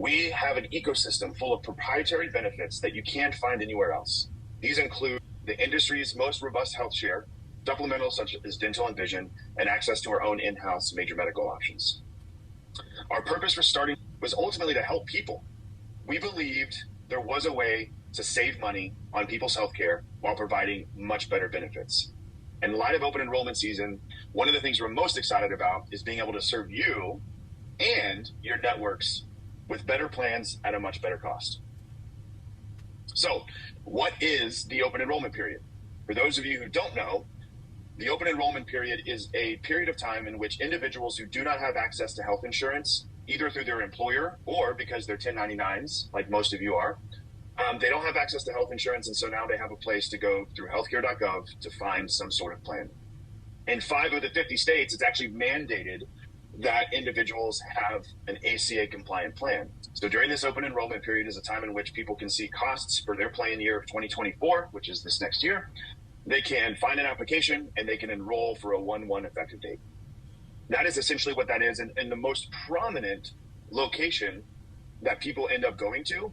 We have an ecosystem full of proprietary benefits that you can't find anywhere else. These include the industry's most robust health share, supplementals such as dental and vision, and access to our own in-house major medical options. Our purpose for starting was ultimately to help people. We believed there was a way to save money on people's healthcare while providing much better benefits. In light of open enrollment season, one of the things we're most excited about is being able to serve you and your networks with better plans at a much better cost. So, what is the open enrollment period? For those of you who don't know, the open enrollment period is a period of time in which individuals who do not have access to health insurance, either through their employer or because they're 1099s, like most of you are, they don't have access to health insurance, and so now they have a place to go through healthcare.gov to find some sort of plan. In 5 of the 50 states, it's actually mandated that individuals have an ACA compliant plan. So during this open enrollment period is a time in which people can see costs for their plan year of 2024, which is this next year. They can find an application and they can enroll for a 1/1 effective date. That is essentially what that is. And the most prominent location that people end up going to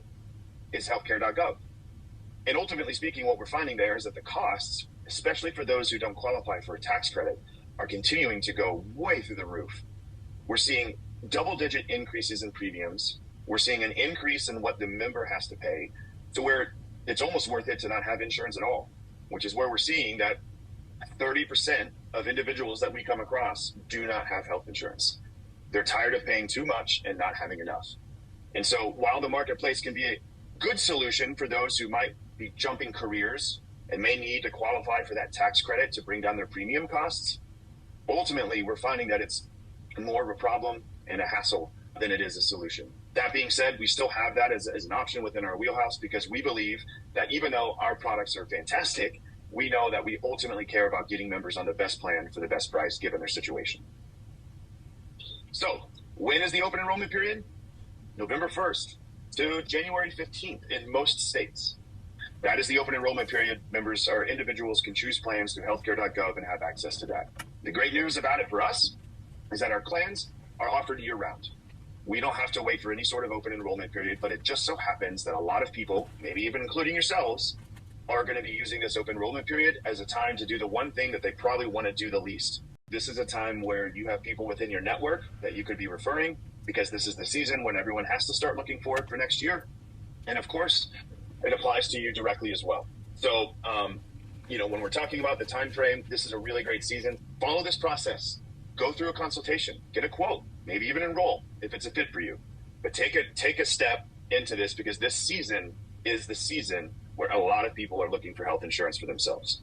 is healthcare.gov. And ultimately speaking, what we're finding there is that the costs, especially for those who don't qualify for a tax credit, are continuing to go way through the roof. We're seeing double-digit increases in premiums. We're seeing an increase in what the member has to pay to where it's almost worth it to not have insurance at all, which is where we're seeing that 30% of individuals that we come across do not have health insurance. They're tired of paying too much and not having enough. And so while the marketplace can be a good solution for those who might be jumping careers and may need to qualify for that tax credit to bring down their premium costs, ultimately we're finding that it's more of a problem and a hassle than it is a solution. That being said, we still have that as an option within our wheelhouse because we believe that even though our products are fantastic, we know that we ultimately care about getting members on the best plan for the best price given their situation. So when is the open enrollment period? November 1st to January 15th in most states. That is the open enrollment period. Members or individuals can choose plans through healthcare.gov and have access to that. The great news about it for us is that our plans are offered year-round. We don't have to wait for any sort of open enrollment period, but it just so happens that a lot of people, maybe even including yourselves, are going to be using this open enrollment period as a time to do the one thing that they probably want to do the least. This is a time where you have people within your network that you could be referring because this is the season when everyone has to start looking forward for next year. And of course, it applies to you directly as well. So, when we're talking about the time frame, this is a really great season. Follow this process. Go through a consultation, get a quote, maybe even enroll if it's a fit for you. But take a step into this because this season is the season where a lot of people are looking for health insurance for themselves.